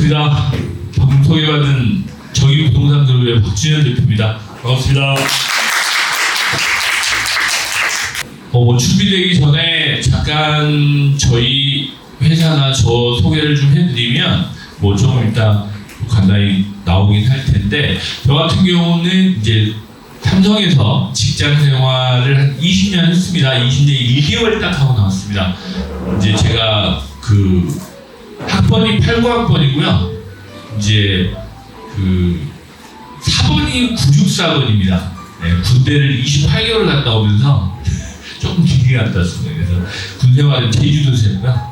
반갑습니다. 방금 소개받은 정의부동산그룹의 박준현 대표입니다. 반갑습니다. 준비되기 전에 잠깐 저희 회사나 저 소개를 좀 해드리면 조금 이따 간단히 나오긴 할 텐데, 저 같은 경우는 이제 삼성에서 직장 생활을 한 20년 했습니다. 20년 1개월 딱 하고 나왔습니다. 이제 제가 그 학번이 89학번이고요. 이제 그 4번이 964번입니다. 네, 군대를 28개월 갔다 오면서 조금 길게 갔다 왔습니다. 그래서 군 생활은 제주도에서 했고요.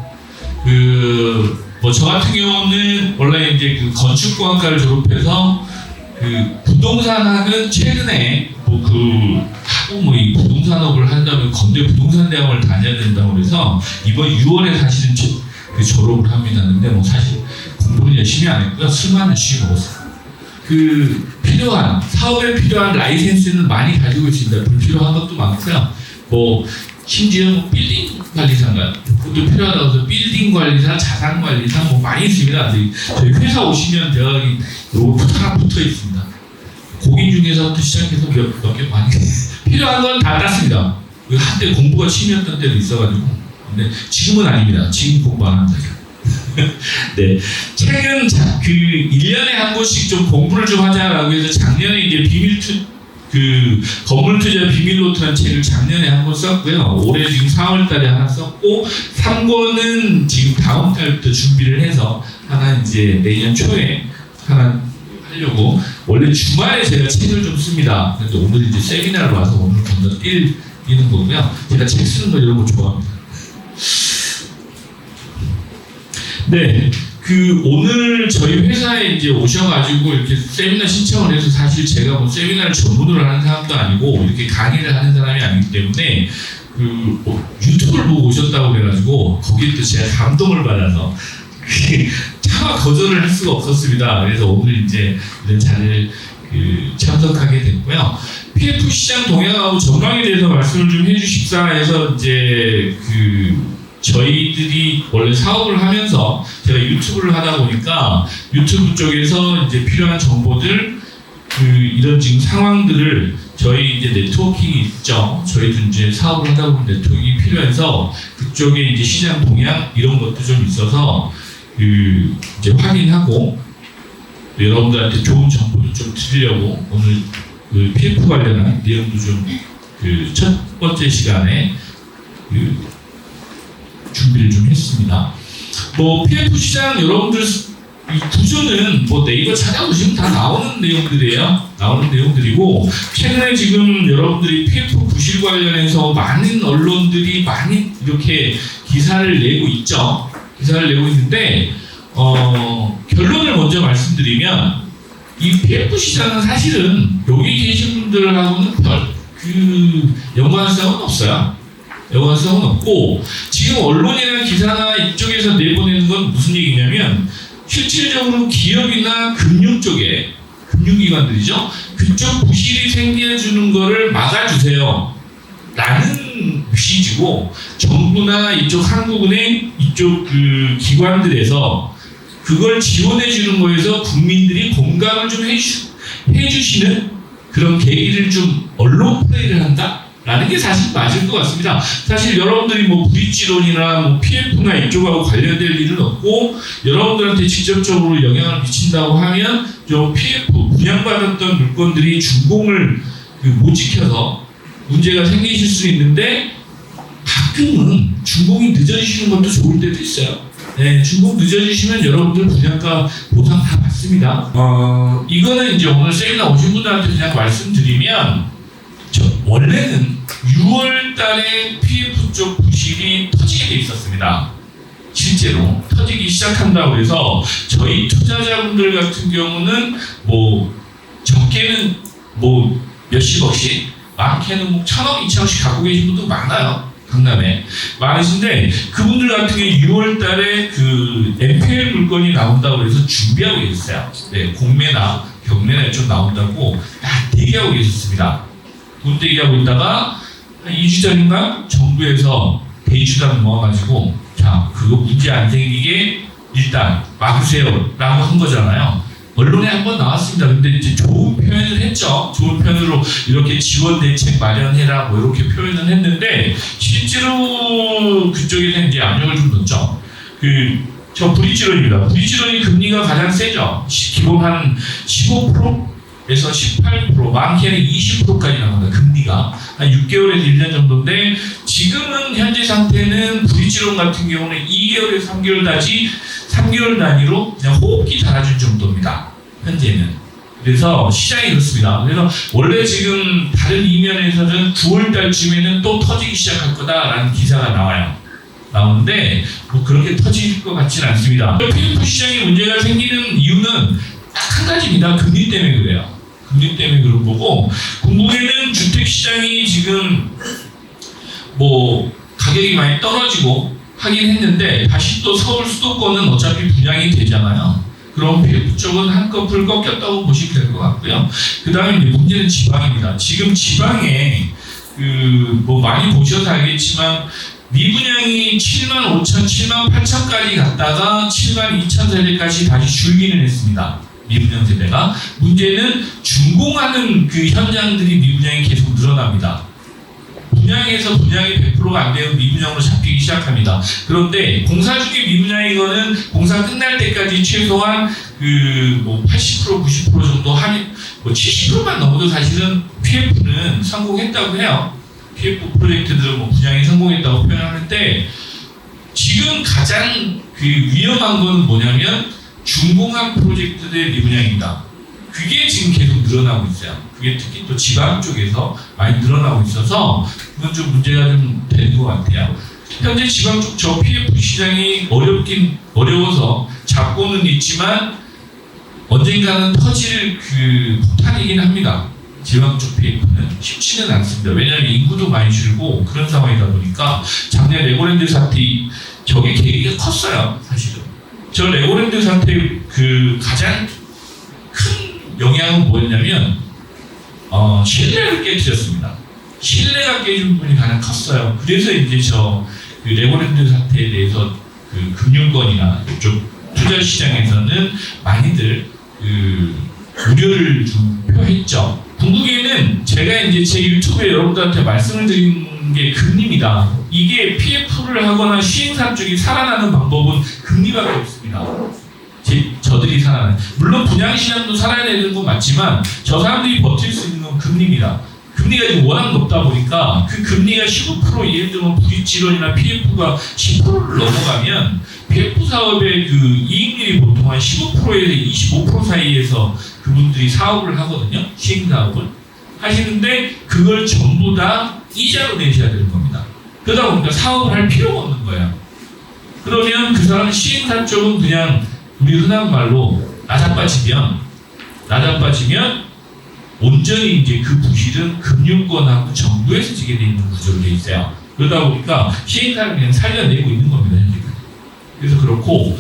저 같은 경우는 원래 이제 그 건축공학과를 졸업해서 그 부동산학은 최근에 이 부동산업을 한다면 건대 부동산대학원을 다녀야 된다고 그래서 이번 6월에 사실은 졸업을 합니다. 근데 사실 공부는 열심히 안 했고요. 술만 열심히 먹었어요. 사업에 필요한 라이센스는 많이 가지고 있습니다. 불필요한 것도 많고요. 심지어 빌딩 관리사인가요? 그것도 필요하다고 해서 빌딩 관리사, 자산 관리사 많이 있습니다. 저희 회사 오시면 제가 요거 하나 붙어 있습니다. 고객 중에서부터 시작해서 몇 개 많이 필요한 건 다 땄습니다. 한때 공부가 취미였던 때도 있어가지고. 근데 지금은 아닙니다. 지금 공부 안 합니다. 네. 최근 1년에 한 번씩 좀 공부를 좀 하자라고 해서 작년에 이제 건물 투자 비밀노트라는 책을 작년에 한 번 썼고요. 올해 지금 4월 달에 하나 썼고, 3권은 지금 다음 달부터 준비를 해서 하나 이제 내년 초에 하나 하려고. 원래 주말에 제가 책을 좀 씁니다. 근데 오늘 이제 세미나를 와서 오늘 건너뛰는 거고요. 제가 책 쓰는 거 이런 거 좋아합니다. 네. 오늘 저희 회사에 이제 오셔가지고 이렇게 세미나 신청을 해서, 사실 제가 세미나를 전문으로 하는 사람도 아니고 이렇게 강의를 하는 사람이 아니기 때문에 유튜브를 보고 오셨다고 그래가지고 거기에 또 제가 감동을 받아서 차마 거절을 할 수가 없었습니다. 그래서 오늘 이제 이런 자리를 참석하게 됐고요. PF 시장 동향하고 전망에 대해서 말씀을 좀 해주십사 해서 이제 저희들이 원래 사업을 하면서 제가 유튜브를 하다 보니까 유튜브 쪽에서 이제 필요한 정보들, 이런 지금 상황들을 저희 이제 네트워킹이 있죠. 저희도 이제 사업을 하다 보면 네트워킹이 필요해서 그쪽에 이제 시장 동향 이런 것도 좀 있어서 이제 확인하고 여러분들한테 좋은 정보도 좀 드리려고 오늘 PF 관련한 내용도 좀 첫 번째 시간에 준비를 좀 했습니다. PF 시장 여러분들 이 구조는 네이버 찾아보시면 다 나오는 내용들이고, 최근에 지금 여러분들이 PF 부실 관련해서 많은 언론들이 많이 이렇게 기사를 내고 있죠. 기사를 내고 있는데 결론을 먼저 말씀드리면, 이 PF 시장은 사실은 여기 계신 분들하고는 연관성은 없어요. 연관성은 없고, 지금 언론이나 기사나 이쪽에서 내보내는 건 무슨 얘기냐면, 실질적으로 기업이나 금융 쪽에, 금융기관들이죠, 그쪽 부실이 생겨주는 거를 막아주세요 라는 메시지고, 정부나 이쪽 한국은행 이쪽 기관들에서 그걸 지원해주는 거에서 국민들이 공감을 좀 해주시는 그런 계기를 좀 언론 플레이를 한다 라는 게 사실 맞을 것 같습니다. 사실 여러분들이 브릿지론이나 PF나 이쪽하고 관련될 일은 없고, 여러분들한테 직접적으로 영향을 미친다고 하면 좀 PF 분양받았던 물건들이 준공을 못 지켜서 문제가 생기실 수 있는데, 가끔은 준공이 늦어지시는 것도 좋을 때도 있어요. 네, 준공 늦어지시면 여러분들 분양가 보상 다 받습니다. 이거는 이제 오늘 세미나 오신 분들한테 그냥 말씀드리면, 원래는 6월 달에 PF 쪽 부실이 터지게 돼 있었습니다. 실제로 터지기 시작한다고 해서 저희 투자자분들 같은 경우는 적게는 몇십억씩, 많게는 1,000억, 2,000억씩 갖고 계신 분도 많아요. 강남에 많으신데, 그분들 같은 경우 6월 달에 NPL 물건이 나온다고 해서 준비하고 계셨어요. 네, 공매나 경매나 좀 나온다고 대기하고 계셨습니다. 돈 대기하고 있다가 한 2주 전인가 정부에서 대출단 모아가지고 그거 문제 안 생기게 일단 막으세요라고 한 거잖아요. 언론에 한번 나왔습니다. 근데 이제 좋은 표현을 했죠. 좋은 표현으로 이렇게 지원 대책 마련해라 뭐 이렇게 표현을 했는데 실제로 그쪽에서 이제 압력을 좀 넣죠. 저 브릿지론입니다. 브릿지론이 금리가 가장 세죠. 기본 한 15%에서 18%, 많게는 20%까지 나옵니다. 금리가 한 6개월에서 1년 정도인데 지금은 현재 상태는 브릿지론 같은 경우는 2개월에서 3개월 단위로 그냥 호흡기 달아준 정도입니다. 현재는. 그래서 시장이 그렇습니다. 그래서 원래 지금 다른 이면에서는 9월 달쯤에는 또 터지기 시작할 거다라는 기사가 나오는데 뭐 그렇게 터질 것 같지는 않습니다. PF 시장에 문제가 생기는 이유는 딱 한 가지입니다. 금리 때문에 그래요. 금리 때문에 그런 거고 궁극에는 주택 시장이 지금 뭐 가격이 많이 떨어지고 하긴 했는데 다시 또 서울 수도권은 어차피 분양이 되잖아요. 그럼 PF 쪽은 한꺼풀 꺾였다고 보시면 될 것 같고요. 그 다음에 문제는 지방입니다. 지금 지방에 뭐 많이 보셔서 알겠지만 미분양이 7만 5천, 7만 8천까지 갔다가 7만 2천 세대까지 다시 줄기는 했습니다. 미분양 세대가. 문제는 준공하는 그 현장들이 미분양이 계속 늘어납니다. 분양에서 분양이 100%가 안 되면 미분양으로 잡히기 시작합니다. 그런데 공사 중에 미분양인 거는 공사 끝날 때까지 최소한 뭐 80%, 90% 정도 하면 뭐 70%만 넘어도 사실은 PF는 성공했다고 해요. PF 프로젝트들은 뭐 분양이 성공했다고 표현하는데 지금 가장 위험한 건 뭐냐면 준공한 프로젝트들의 미분양입니다. 그게 지금 계속 늘어나고 있어요. 그게 특히 또 지방 쪽에서 많이 늘어나고 있어서 그건 좀 문제가 좀 되는 것 같아요. 현재 지방 쪽 저 PF 시장이 어려워서 잡고는 있지만 언젠가는 터질 폭탄이긴 합니다. 지방 쪽 PF는 쉽지는 않습니다. 왜냐하면 인구도 많이 줄고 그런 상황이다 보니까 작년 레고랜드 사태 저게 계기가 컸어요. 사실은 저 레고랜드 사태 가장 큰 영향은 뭐였냐면 신뢰를 깨뜨렸습니다. 신뢰가 깨진 부분이 가장 컸어요. 그래서 이제 저 레고랜드 사태에 대해서 금융권이나 이쪽 투자 시장에서는 많이들 우려를 좀 표했죠. 궁극에는 제가 이제 제 유튜브에 여러분들한테 말씀을 드린 게 금리입니다. 이게 PF를 하거나 시행사 쪽이 살아나는 방법은 금리밖에 없습니다. 저들이 살아나는. 물론 분양시장도 살아야 되는 건 맞지만 저 사람들이 버틸 수 있는 건 금리입니다. 금리가 지금 워낙 높다 보니까 그 금리가 15% 예를 들면 브릿지론이나 PF가 10%를 넘어가면 PF 사업의 이익률이 보통 한 15%에서 25% 사이에서 그분들이 사업을 하거든요. 시행사업을 하시는데 그걸 전부 다 이자로 내셔야 되는 겁니다. 그러다 보니까 사업을 할 필요가 없는 거예요. 그러면 그 사람 시행사 쪽은 그냥 우리 흔한 말로 나자빠지면 온전히 이제 그 부실은 금융권하고 정부에서 지게 돼 있는 구조로 돼 있어요. 그러다 보니까 시행사를 그냥 살려내고 있는 겁니다. 현재까지. 그래서 그렇고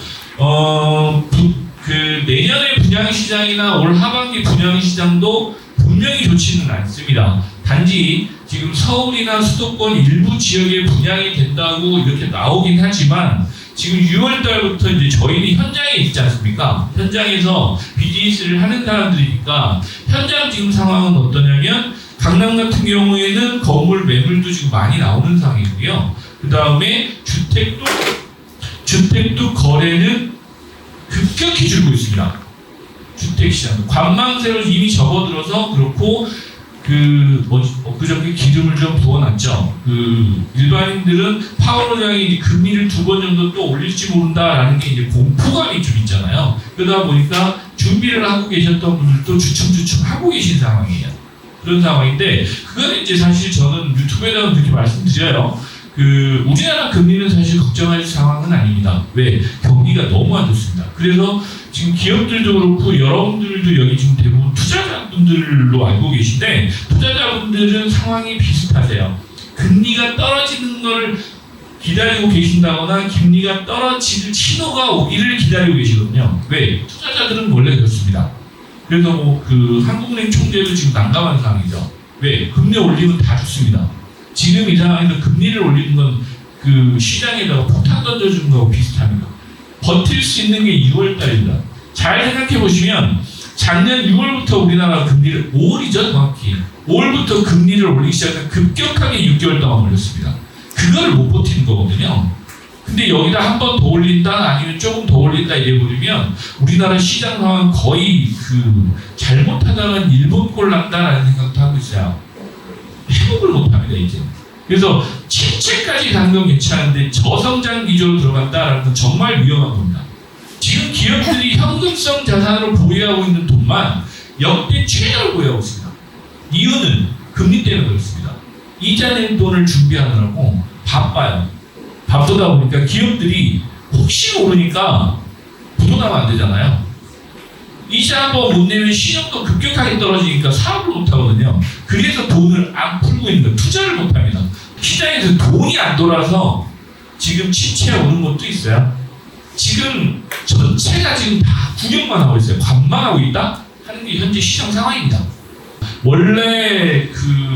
내년의 분양시장이나 올 하반기 분양시장도 분명히 좋지는 않습니다. 단지 지금 서울이나 수도권 일부 지역에 분양이 된다고 이렇게 나오긴 하지만 지금 6월 달부터 이제 저희는 현장에 있지 않습니까? 현장에서 비즈니스를 하는 사람들이니까 현장 지금 상황은 어떠냐면 강남 같은 경우에는 건물 매물도 지금 많이 나오는 상황이고요. 그 다음에 주택도 거래는 급격히 줄고 있습니다. 주택시장 관망세로 이미 접어들어서 그렇고 엊그저께 기름을 좀 부어놨죠. 일반인들은 파워로장이 금리를 2번 정도 또 올릴지 모른다라는 게 이제 공포감이 좀 있잖아요. 그러다 보니까 준비를 하고 계셨던 분들도 주춤주춤 하고 계신 상황이에요. 그런 상황인데 그건 이제 사실 저는 유튜브에다가 그렇게 말씀드려요. 우리나라 금리는 사실 걱정할 상황은 아닙니다. 왜? 경기가 너무 안 좋습니다. 그래서 지금 기업들도 그렇고 여러분들도 여기 지금 대부분 투자자분들로 알고 계신데 투자자분들은 상황이 비슷하세요. 금리가 떨어지는 걸 기다리고 계신다거나 금리가 떨어질 신호가 오기를 기다리고 계시거든요. 왜? 투자자들은 원래 그렇습니다. 그래서 한국은행 총재도 지금 난감한 상황이죠. 왜? 금리 올리면 다 죽습니다. 지금 이 상황에서 금리를 올리는 건 시장에다가 폭탄 던져주는 거하고 비슷합니다. 버틸 수 있는 게 6월 달입니다. 잘 생각해 보시면 작년 6월부터 우리나라 금리를 5월이죠 정확히 5월부터 금리를 올리기 시작해서 급격하게 6개월 동안 올렸습니다. 그거를 못 버티는 거거든요. 근데 여기다 한 번 더 올린다 아니면 조금 더 올린다 이래버리면 우리나라 시장 상황은 거의 잘못하다간 일본 꼴 난다라는 생각도 하고 있어요. 회복을 못합니다 이제. 그래서 침체까지 가는 건 괜찮은데 저성장 기조로 들어간다라는 건 정말 위험한 겁니다. 지금 기업들이 현금성 자산으로 보유하고 있는 돈만 역대 최저로 보유하고 있습니다. 이유는 금리 때문에 그렇습니다. 이자 낸 돈을 준비하느라고 바빠요. 바쁘다 보니까 기업들이 혹시 모르니까 부도나면 안 되잖아요. 이자 한번 못 내면 신용도 급격하게 떨어지니까 사업을 못 하거든요. 그래서 돈을 안 풀고 있는 거예요. 투자를 못 합니다. 시장에서 돈이 안 돌아서 지금 침체에 오는 것도 있어요. 지금 전체가 지금 다 구경만 하고 있어요. 관망하고 있다 하는 게 현재 시장 상황입니다. 원래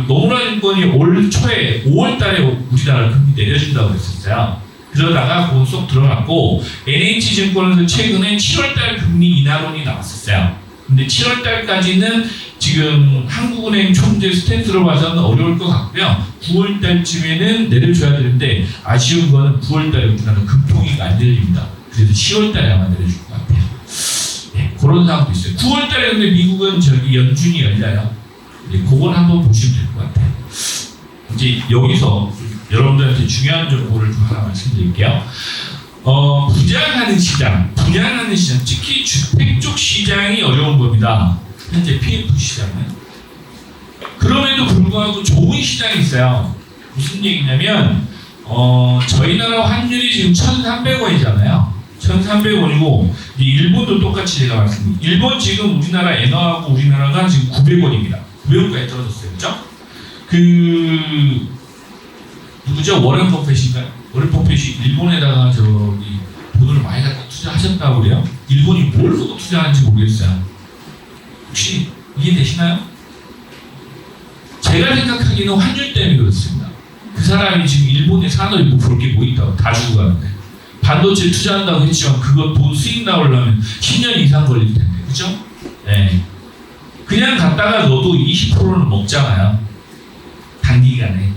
노무라증권이 올 초에 5월달에 우리나라 금리 내려준다고 했었어요. 그러다가 그건 쏙 들어갔고 NH증권에서 최근에 7월달 금리 인하론이 나왔었어요. 근데 7월달까지는 지금 한국은행 총재 스탠스로 봐서는 어려울 것 같고요. 9월달쯤에는 내려줘야 되는데 아쉬운 거는 9월달에 우리나라 금통위가 안 내려집니다. 그래서 10월달에 아마 내려줄 것 같아요. 네, 그런 상황도 있어요. 9월달에 근데 미국은 연준이 열려요. 네, 그걸 한번 보시면 될 것 같아요. 이제 여기서 여러분들한테 중요한 정보를 좀 하나 말씀드릴게요. 분양하는 시장, 특히 주택 쪽 시장이 어려운 겁니다. 현재 PF 시장은. 그럼에도 불구하고 좋은 시장이 있어요. 무슨 얘기냐면, 저희 나라 환율이 지금 1,300원이잖아요. 1,300원이고, 일본도 똑같이 제가 말씀드립니다. 일본 지금 우리나라 엔화하고 우리나라가 지금 900원입니다. 900원까지 떨어졌어요. 그죠? 누구죠? 워렌 버핏인가요? 워렌 버핏이 일본에다가 돈을 많이 갖다 투자하셨다고 그래요? 일본이 뭘 보고 투자하는지 모르겠어요. 혹시 이해되시나요? 제가 생각하기에는 환율 때문에 그렇습니다. 그 사람이 지금 일본에 산업이 볼 게 뭐 있다고 다 주고 가는데 반도체 투자한다고 했지만 그거 돈 수익 나오려면 10년 이상 걸릴 텐데 그죠? 네. 그냥 갔다가 너도 20%는 먹잖아요. 단기간에.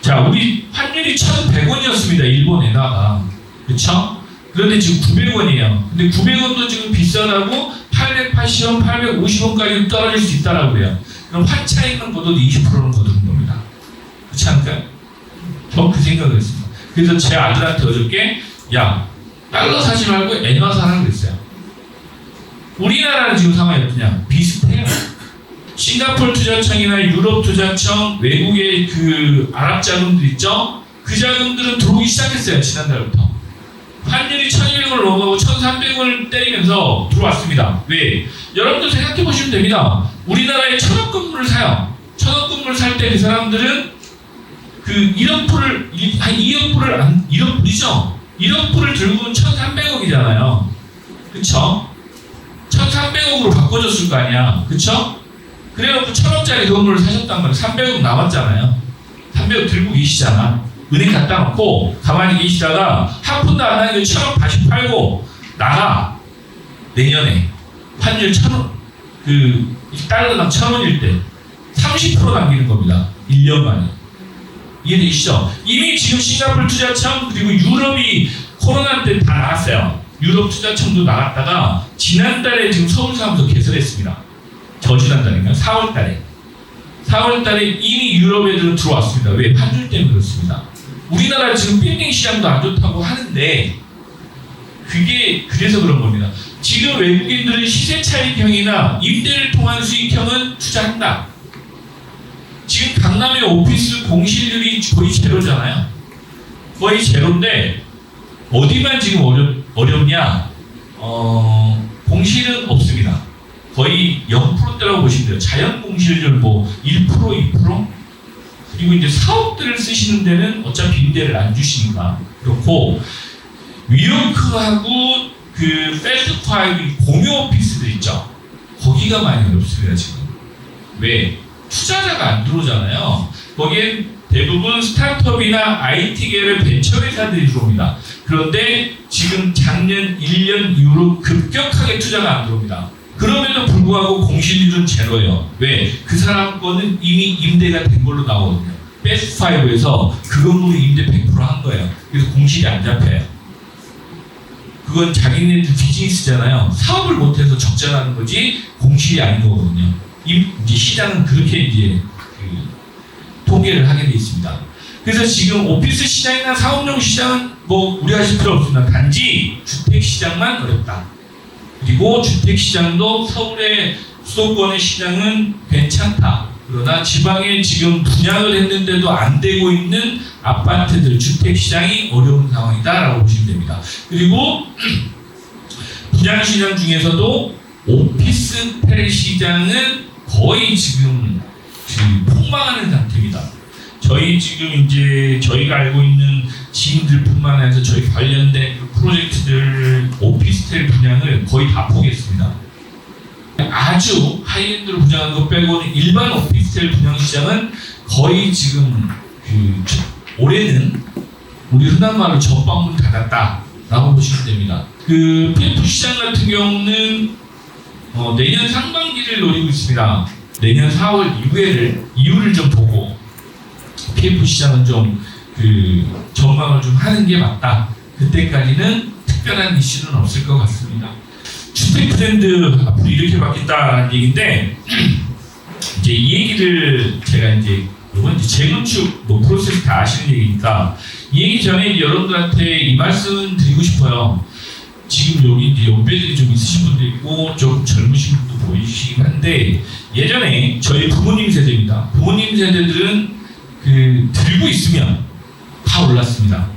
자, 우리 환율이 1,100원이었습니다. 일본 엔화가. 그쵸? 그런데 지금 900원이에요. 근데 900원도 지금 비싸다고 880원, 850원까지 떨어질 수 있다라고 그래요. 그럼 환차익은 걷어도 20%는 거두는 겁니다. 그렇지 않을까요? 저 그 생각을 했습니다. 그래서 제 아들한테 어저께 야, 달러 사지 말고 엔화 사라고 그랬어요. 우리나라는 지금 상황이 어떠냐? 비슷해요. 싱가포르 투자청이나 유럽 투자청, 외국의 아랍 자금들 있죠? 그 자금들은 들어오기 시작했어요. 지난달부터. 환율이 1,200원을 넘어가고 1,300원을 때리면서 들어왔습니다. 왜? 여러분들 생각해 보시면 됩니다. 우리나라에 1,000억 건물을 사요. 1,000억 건물을 살 때 그 사람들은 1억 불을, 한 2억 불을, 1억 불이죠? 1억 불을 들고 온 1,300억이잖아요. 그쵸? 1,300억으로 바꿔줬을 거 아니야. 그쵸? 그래갖고 1,000억짜리 건물을 사셨단 말이에요. 300억 남았잖아요. 300억 들고 계시잖아. 은행 갖다 놓고 가만히 계시다가 한 푼도 안 나는 1,000억 다시 팔고 나가. 내년에 환율 1,000원, 달러당 1,000원일 때 30% 남기는 겁니다. 1년 만에. 이해되시죠? 이미 지금 싱가포르 투자청 그리고 유럽이 코로나 때 다 나갔어요. 유럽 투자청도 나갔다가 지난달에 지금 서울사무소 개설했습니다. 저지난달인가요? 4월달에 이미 유럽 애들은 들어왔습니다. 왜? 환율 때문에 그렇습니다. 우리나라 지금 빌딩 시장도 안 좋다고 하는데 그게 그래서 그런 겁니다. 지금 외국인들은 시세 차익형이나 임대를 통한 수익형은 투자한다. 지금 강남의 오피스 공실률이 거의 제로잖아요. 거의 제로인데 어디만 지금 어렵냐? 공실은 없습니다. 거의 0%대라고 보시면 돼요. 자연 공실률 1%, 2%? 그리고 이제 사업들을 쓰시는 데는 어차피 임대를 안 주시니까 그렇고 위워크하고 패스트파이브 공유 오피스들 있죠. 거기가 많이 어렵습니다 지금. 왜? 투자자가 안 들어오잖아요. 거기엔 대부분 스타트업이나 IT 계열의 벤처 회사들이 들어옵니다. 그런데 지금 작년 1년 이후로 급격하게 투자가 안 들어옵니다. 그럼에도 불구하고 공실률은 제로예요. 왜? 그 사람 거는 이미 임대가 된 걸로 나오거든요. 베스트5에서 그 건물을 임대 100%한 거예요. 그래서 공실이 안 잡혀요. 그건 자기네들 비즈니스잖아요. 사업을 못해서 적자나는 거지 공실이 아닌 거거든요. 이제 시장은 그렇게 이제 통계를 하게 돼 있습니다. 그래서 지금 오피스 시장이나 상업용 시장은 뭐 우려하실 필요 없습니다. 단지 주택 시장만 어렵다. 그리고 주택 시장도 서울의 수도권의 시장은 괜찮다. 그러나 지방에 지금 분양을 했는데도 안 되고 있는 아파트들, 주택 시장이 어려운 상황이다라고 보시면 됩니다. 그리고 분양 시장 중에서도 오피스텔 시장은 거의 지금 폭망하는 상태입니다. 저희 지금 이제 저희가 알고 있는 지인들뿐만 아니라 저희 관련된 프로젝트들 오피스텔 분양을 거의 다 포기했습니다. 아주 하이엔드로 분양하는 것 빼고는 일반 오피스텔 분양 시장은 거의 지금 올해는 우리 흔한 말로 전방문 닫았다라고 보시면 됩니다. PF 시장 같은 경우는 내년 상반기를 노리고 있습니다. 내년 4월 이후를 좀 보고 PF 시장은 좀 전망을 좀 하는 게 맞다. 그때까지는 특별한 이슈는 없을 것 같습니다. 주택 트렌드 앞으로 이렇게 바뀌었다는 얘기인데 이제 이 얘기를 제가 이제 이건 이제 재건축 프로세스 다 아시는 얘기니까 이 얘기 전에 이제 여러분들한테 이 말씀 드리고 싶어요. 지금 여기 이제 연배들이 좀 있으신 분도 있고 좀 젊으신 분도 보이시긴 한데 예전에 저희 부모님 세대입니다. 부모님 세대들은 들고 있으면 다 올랐습니다.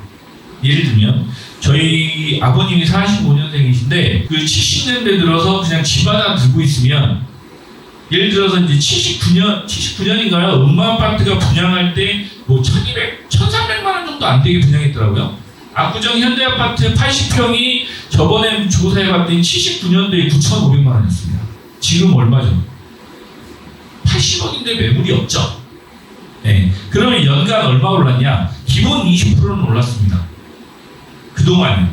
예를 들면 저희 아버님이 45년생이신데 70년대 들어서 그냥 집 하나 들고 있으면 예를 들어서 이제 79년인가요? 음마아파트가 분양할 때 뭐 1,300만 원 정도 안 되게 분양했더라고요. 압구정 현대아파트 80평이 저번에 조사해봤더니 79년도에 9,500만 원이었습니다. 지금 얼마죠? 80억인데 매물이 없죠. 네. 그러면 연간 얼마 올랐냐? 기본 20%는 올랐습니다. 그동안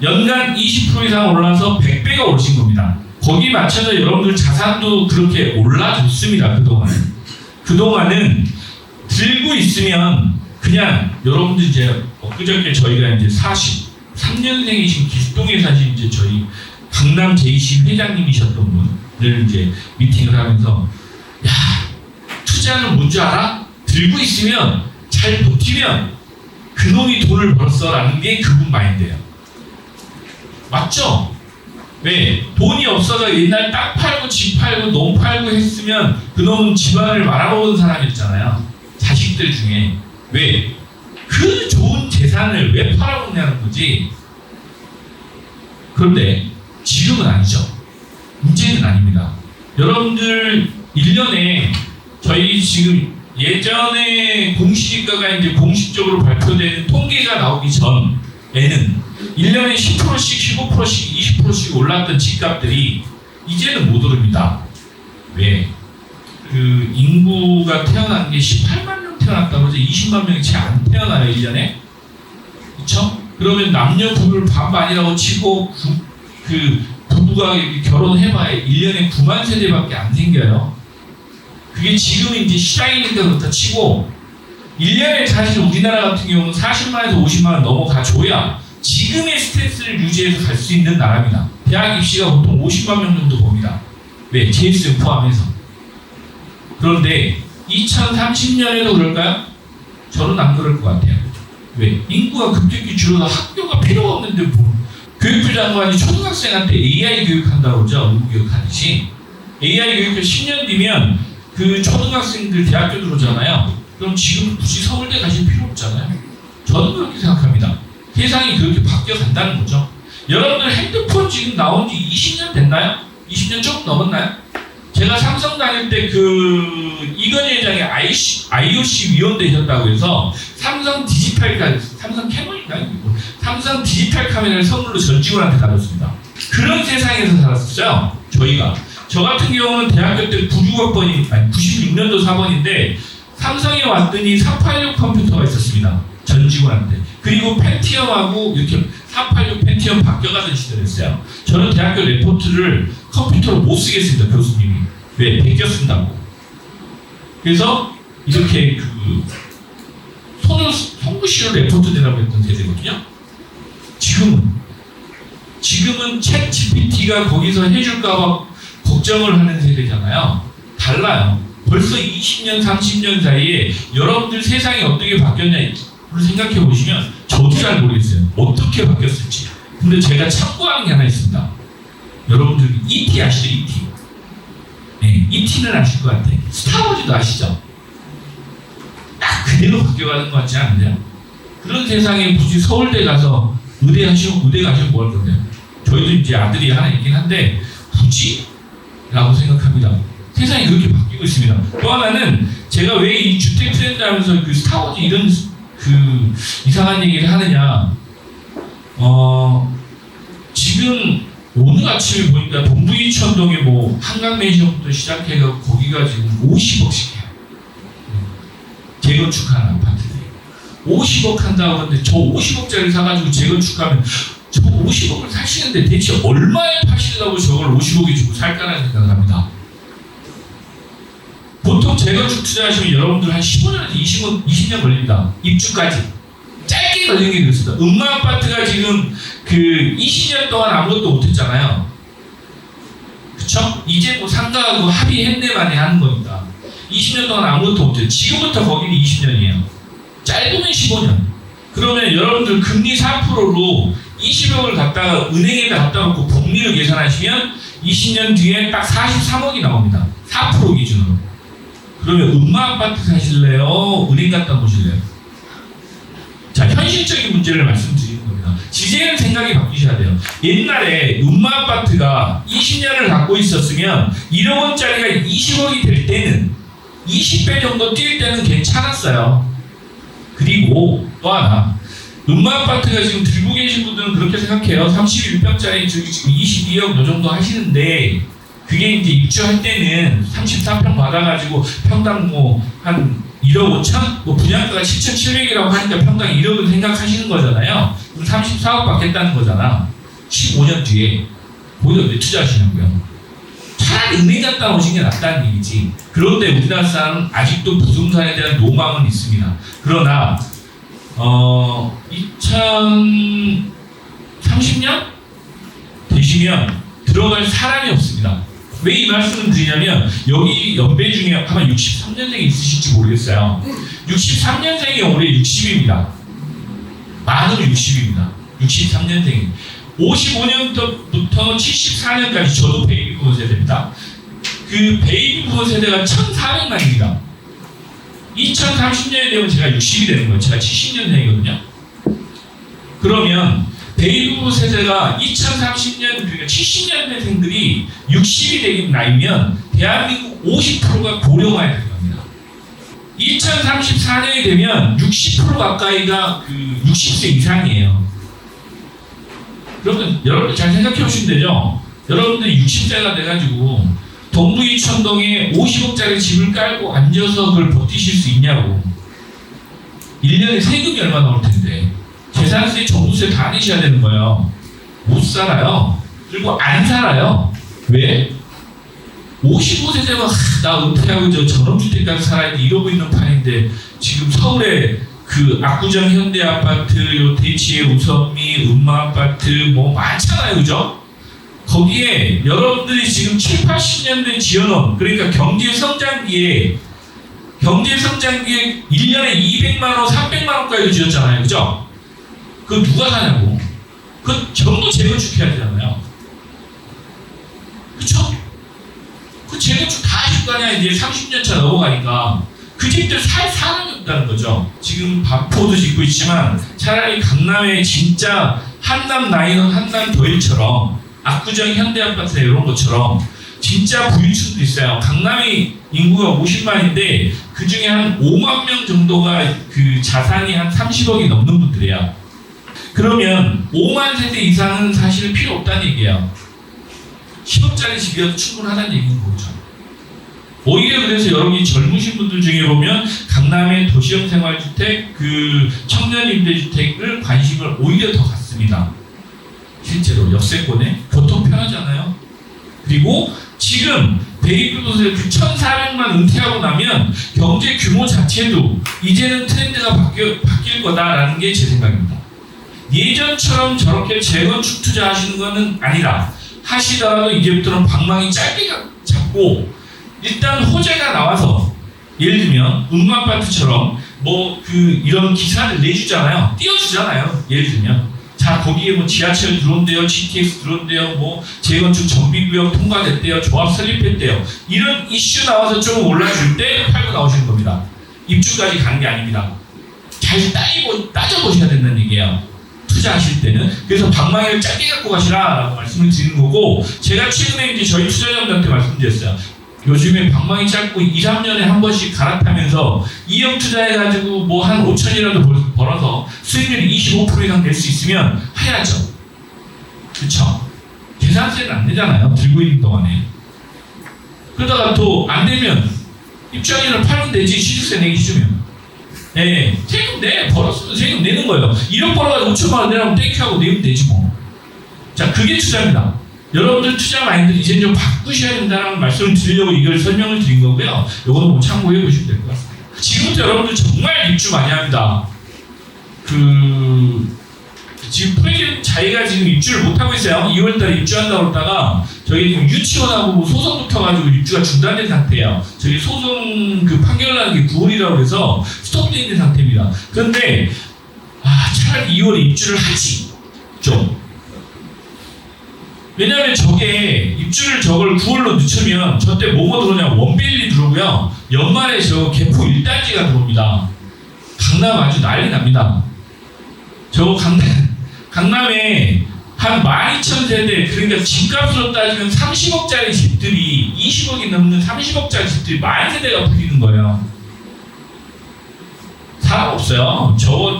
연간 20% 이상 올라서 100배가 오르신 겁니다. 거기에 맞춰서 여러분들 자산도 그렇게 올라줬습니다. 그동안은 들고 있으면 그냥 여러분들 이제 엊그저께 저희가 이제 43년생이신 기수동에 사신 이제 저희 강남 JC 회장님이셨던 분을 이제 미팅을 하면서 야, 투자는 뭔지 알아? 들고 있으면 잘 버티면 그놈이 돈을 벌었어라는 게 그분 마인드예요. 맞죠? 왜? 돈이 없어서 옛날 땅 팔고 집 팔고 농 팔고 했으면 그놈은 집안을 말아먹은 사람이었잖아요. 자식들 중에. 왜? 그 좋은 재산을 왜 팔아먹냐는 거지. 그런데 지금은 아니죠. 이제는 아닙니다. 여러분들 1년에 저희 지금 예전에 공시지가가 이제 공식적으로 발표되는 통계가 나오기 전에는 1년에 10%씩, 15%씩, 20%씩 올랐던 집값들이 이제는 못 오릅니다. 왜? 인구가 태어난 게 18만 명 태어났다고 해서 20만 명이 채 안 태어나요, 1년에? 그쵸? 그러면 남녀 부부를 반반이라고 치고 부부가 결혼해봐야 1년에 9만 세대밖에 안 생겨요. 그게 지금 이제 시장이니까 그렇다 치고 1년에 사실 우리나라 같은 경우는 40만에서 50만 원 넘어가줘야 지금의 스탠스를 유지해서 갈 수 있는 나라입니다. 대학 입시가 보통 50만 명 정도 봅니다. 왜? 재수생 포함해서. 그런데 2030년에도 그럴까요? 저는 안 그럴 것 같아요. 왜? 인구가 급격히 줄어서 학교가 필요가 없는데 뭐 교육부 장관이 초등학생한테 AI 교육한다고 그러죠. 의무 교육하듯이. AI 교육을 10년 뒤면 그 초등학생들 대학교 들어오잖아요. 그럼 지금 굳이 서울대 가실 필요 없잖아요. 저는 그렇게 생각합니다. 세상이 그렇게 바뀌어 간다는 거죠. 여러분들 핸드폰 지금 나온 지 20년 됐나요? 20년 조금 넘었나요? 제가 삼성 다닐 때 이건희 회장이 IOC 위원 되셨다고 해서 삼성 디지털 카메라를 선물로 전 직원한테 받았습니다. 그런 세상에서 살았었죠. 저희가. 저 같은 경우는 대학교 때 96년도 4번인데 삼성에 왔더니 486 컴퓨터가 있었습니다. 전 직원한테. 그리고 펜티엄하고 이렇게 486 펜티엄 바뀌어가던 시절이었어요. 저는 대학교 레포트를 컴퓨터로 못 쓰겠습니다. 교수님이. 왜? 베껴 쓴다고. 그래서 이렇게 손글씨로 레포트 내라고 했던 세대거든요. 지금은 챗 GPT가 거기서 해줄까봐 걱정을 하는 세대잖아요. 달라요. 벌써 20년, 30년 사이에 여러분들 세상이 어떻게 바뀌었냐를 생각해 보시면 저도 잘 모르겠어요. 어떻게 바뀌었을지. 근데 제가 참고하는 게 하나 있습니다. 여러분들 E.T. 아시죠? E.T. 네, E.T.는 아실 것 같아요. 스타워즈도 아시죠? 딱 그대로 바뀌어가는 것 같지 않으세요? 그런 세상에 굳이 서울대 가서 의대 가시면 뭐 할 건데요? 저희도 이제 아들이 하나 있긴 한데 굳이? 라고 생각합니다. 세상이 그렇게 바뀌고 있습니다. 또 하나는 제가 왜 이 주택 트렌드 하면서 그 스타워즈 이런 이상한 얘기를 하느냐. 지금 오늘 아침에 보니까 동부이천동에 뭐 한강맨션부터 시작해서 거기가 지금 50억씩 해요. 재건축하는 아파트들이 50억 한다고 하는데 저 50억짜리 사가지고 재건축하면 저 50억을 사시는데 대체 얼마에 파시려고 저걸 50억에 주고 살까라는 생각을 합니다. 보통 재건축 투자하시면 여러분들 한 15년에서 20년 걸립니다. 입주까지. 짧게 걸리는 게 그렇습니다. 음마아파트가 지금 20년 동안 아무것도 못했잖아요. 그쵸? 이제 뭐 상가하고 합의했네만에 하는 거니까. 20년 동안 아무것도 못해요. 지금부터 거기는 20년이에요. 짧으면 15년. 그러면 여러분들 금리 4%로 20억을 갖다가 은행에다 갖다 놓고 복리를 계산하시면 20년 뒤에 딱 43억이 나옵니다. 4% 기준으로. 그러면 음마아파트 사실래요? 은행 갖다 놓으실래요? 자, 현실적인 문제를 말씀드리는 겁니다. 지제는 생각이 바뀌셔야 돼요. 옛날에 음마아파트가 20년을 갖고 있었으면 1억 원짜리가 20억이 될 때는 20배 정도 뛸 때는 괜찮았어요. 그리고 또 하나, 음마아파트가 지금 들고 계신 분들은 그렇게 생각해요. 31평짜리 지금 22억 요 정도 하시는데 그게 이제 입주할 때는 34평 받아가지고 평당 뭐 한 1억 5천? 뭐 분양가가 7,700이라고 하니까 평당 1억을 생각하시는 거잖아요. 그럼 34억 받겠다는 거잖아. 15년 뒤에 거기다 왜 투자하시냐고요. 차라리 은행 갖다 놓으신 게 낫다는 얘기지. 그런데 우리나라 사람은 아직도 부동산에 대한 로망은 있습니다. 그러나 2030년 되시면 들어갈 사람이 없습니다. 왜 이 말씀을 드리냐면 여기 연배 중에 아마 63년생이 있으실지 모르겠어요. 63년생이 올해 60입니다. 만으로 60입니다. 63년생이. 55년부터 74년까지 저도 베이비 부모 세대입니다. 그 베이비 부모 세대가 1,400만입니다. 2030년이 되면 제가 60이 되는 거예요. 제가 70년생이거든요. 그러면 베이비 부모 세대가 2030년, 그러니까 70년대생들이 60이 되는 나이면 대한민국 50%가 고령화에 들어갑니다. 2034년이 되면 60% 가까이가 60세 이상이에요. 그러면 여러분들 잘 생각해 보시면 되죠. 여러분들이 60세가 돼가지고 동부이천동에 50억짜리 집을 깔고 앉아서 그걸 버티실 수 있냐고. 1년에 세금이 얼마 나올 텐데 재산세, 종부세 다 내셔야 되는 거예요. 못 살아요. 그리고 안 살아요. 왜? 55세대가 나 은퇴하고 저 전원주택까지 살아야지 이러고 있는 판인데 지금 서울에 압구정 현대아파트, 요 대치의 우선미, 음마아파트 뭐 많잖아요. 그죠? 거기에 여러분들이 지금 7, 80년대 지어놓은, 그러니까 경제성장기에 1년에 200만원, 300만원까지 지었잖아요. 그죠? 그거 누가 사냐고. 그거 전부 재건축해야 되잖아요. 그쵸? 그 재건축 다 하실 거 아니야. 이제 30년차 넘어가니까. 그 집들 살 사람이 없다는 거죠. 지금 반포도 짓고 있지만 차라리 강남에 진짜 한남 라인은 한남 더일처럼 압구정 현대아파트 이런 것처럼 진짜 부유층도 있어요. 강남이 인구가 50만인데 그 중에 한 5만 명 정도가 그 자산이 한 30억이 넘는 분들이에요. 그러면 5만 세대 이상은 사실 필요 없다는 얘기예요. 10억짜리 집이어도 충분하다는 얘기인 거죠. 오히려 그래서 여러분이 젊으신 분들 중에 보면 강남의 도시형 생활주택, 그 청년 임대주택을 관심을 오히려 더 갖습니다. 실제로 역세권에 교통 편하잖아요. 그리고 지금 대입부동산에 그 1,400만 은퇴하고 나면 경제 규모 자체도 이제는 트렌드가 바뀔 거다라는 게 제 생각입니다. 예전처럼 저렇게 재건축 투자하시는 거는 아니라 하시더라도 이제부터는 방망이 짧게 잡고 일단 호재가 나와서 예를 들면 음마아파트처럼 뭐 그 이런 기사를 내주잖아요. 띄워주잖아요. 예를 들면 자 거기에 뭐 지하철 들어온대요, GTX 들어온대요, 뭐 재건축 정비구역 통과됐대요, 조합 설립했대요. 이런 이슈 나와서 좀 올라줄 때 팔고 나오시는 겁니다. 입주까지 가는 게 아닙니다. 잘 따져보셔야 된다는 얘기예요. 투자하실 때는. 그래서 방망이를 짧게 갖고 가시라라고 말씀을 드리는 거고, 제가 최근에 이제 저희 투자자분들한테 말씀드렸어요. 요즘에 방망이 짧고 2, 3년에 한 번씩 갈아타면서 2억 투자해가지고 뭐 한 5천이라도 벌어서 수익률이 25% 이상 낼 수 있으면 해야죠. 그쵸? 계산세는 안 내잖아요. 들고 있는 동안에. 그러다가 또 안 되면 입주하기를 팔면 되지. 시주세 내기 싫으면. 네, 세금 내. 벌었으면 세금 내는 거예요. 1억 벌어가지고 5천만 원 내라면 땡큐하고 내면 되지 뭐. 자, 그게 투자입니다. 여러분들 투자 마인드 이제 좀 바꾸셔야 된다는 말씀을 드리려고 이걸 설명을 드린 거고요. 이거는 뭐 참고해 보시면 될 것 같습니다. 지금부터 여러분들 정말 입주 많이 합니다. 지금 프레젠 자기가 지금 입주를 못 하고 있어요. 2월달에 입주한다고 그러다가 저희 지금 유치원하고 소송 붙어가지고 입주가 중단된 상태예요. 저희 소송 그 판결 나는 게 9월이라고 해서 스톱되어 있는 상태입니다. 그런데 차라리 2월에 입주를 하지 좀. 왜냐하면 저게 입주를 저걸 9월로 늦추면 저때 뭐가 들어오냐 원벨리 들어오고요. 연말에 저 개포 1단지가 들어옵니다. 강남 아주 난리 납니다. 저 강남에 한 12,000세대, 그러니까 집값으로 따지면 30억짜리 집들이 20억이 넘는 30억짜리 집들이 40세대가 풀리는 거예요. 사람 없어요. 저거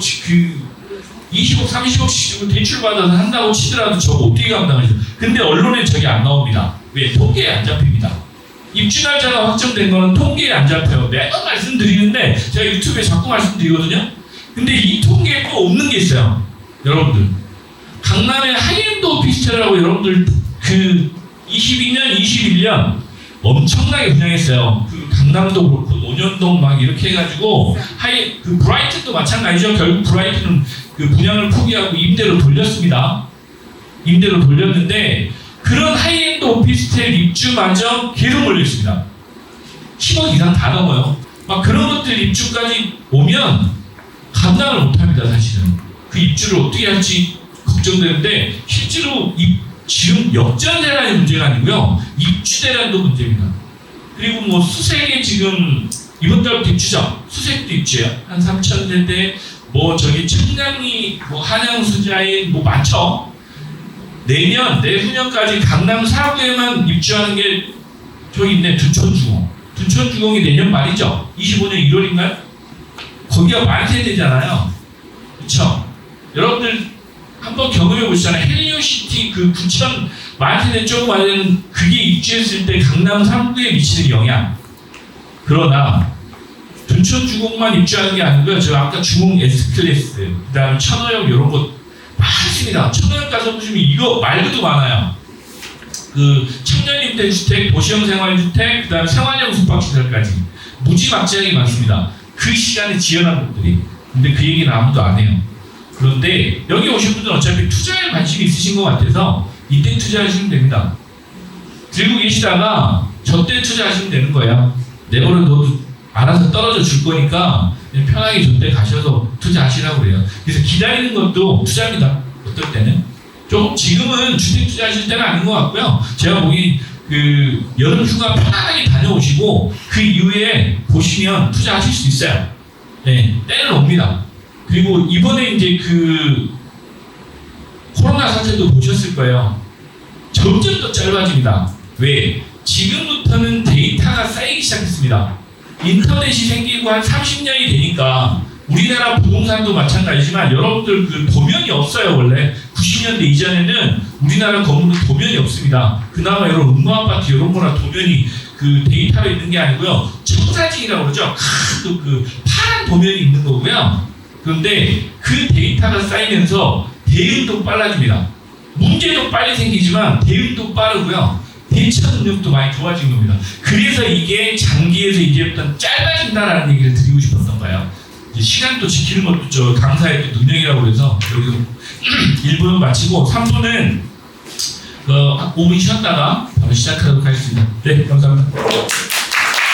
20억, 30억씩 주고 대출 받아서 한다고 치더라도 저거 어떻게 감당하죠? 근데 언론에 저게 안 나옵니다. 왜? 통계에 안 잡힙니다. 입주 날짜가 확정된 거는 통계에 안 잡혀요. 매번 말씀드리는데 제가 유튜브에 자꾸 말씀드리거든요. 근데 이 통계에 또 없는 게 있어요. 여러분들. 강남의 하이엔드 오피스텔이라고 여러분들 그 22년, 21년 엄청나게 분양했어요. 그 강남도 그렇고 논현동 막 이렇게 해가지고 그 브라이튼도 마찬가지죠. 결국 브라이튼은 그 분양을 포기하고 임대로 돌렸습니다. 임대로 돌렸는데 그런 하이엔드 오피스텔 입주마저 계속 몰려있습니다. 10억 이상 다 넘어요. 막 그런 것들 입주까지 오면 감당을 못합니다. 사실은 그 입주를 어떻게 할지 걱정되는데 실제로 지금 역전세란이 문제가 아니고요. 입주대란도 문제입니다. 그리고 뭐 수색에 지금 이번 달부터 입주죠. 수색도 입주해요. 한 3,000세대 뭐 저기 청량리 뭐 한양수자인 뭐 많죠. 내후년까지 강남 4구에만 입주하는 게 저기 있네. 둔촌주공. 둔촌주공이 내년 말이죠. 25년 1월인가요? 거기가 만세대잖아요. 그쵸? 여러분들 한번 경험해 보시잖아요. 헬리오시티 그 부천 만세대 조금 안에는 그게 입주했을 때 강남 3구에 미치는 영향. 그러나 둔촌주공만 입주하는 게 아니고요. 저 아까 주공 S클래스, 그 다음에 천호역 이런 거 많습니다. 천호역 가서 보시면 이거 말고도 많아요. 그 청년임대주택, 도시형 생활주택, 그 다음에 생활형 숙박시설까지 무지막지하게 많습니다. 그 시간에 지어난 것들이. 근데 그 얘기는 아무도 안 해요. 그런데 여기 오신 분들은 어차피 투자에 관심이 있으신 것 같아서 이때 투자하시면 됩니다. 들고 계시다가 저때 투자하시면 되는 거예요. 내버려둬도 알아서 떨어져 줄 거니까 그냥 편하게 저때 가셔서 투자하시라고 그래요. 그래서 기다리는 것도 투자입니다. 어떨 때는. 좀 지금은 주택 투자하실 때는 아닌 것 같고요. 제가 보기 그 여름 휴가 편안하게 다녀오시고 그 이후에 보시면 투자하실 수 있어요. 네, 때는 옵니다. 그리고 이번에 이제 그 코로나 사태도 보셨을 거예요. 점점 더 짧아집니다. 왜? 지금부터는 데이터가 쌓이기 시작했습니다. 인터넷이 생기고 한 30년이 되니까 우리나라 부동산도 마찬가지지만 여러분들 그 도면이 없어요. 원래 90년대 이전에는 우리나라 건물은 도면이 없습니다. 그나마 이런 음모아파트 이런 거나 도면이 그 그 데이터로 있는 게 아니고요. 청사진이라고 그러죠. 큰 그 파란 도면이 있는 거고요. 그런데 그 데이터가 쌓이면서 대응도 빨라집니다. 문제도 빨리 생기지만 대응도 빠르고요. 대처 능력도 많이 좋아진 겁니다. 그래서 이게 장기에서 이제부터 짧아진다라는 얘기를 드리고 싶었던 거예요. 이제 시간도 지키는 것도 저 강사의 또 능력이라고 해서 여기서 1부는 마치고 3부는 5분 쉬었다가 바로 시작하도록 하겠습니다. 네, 감사합니다.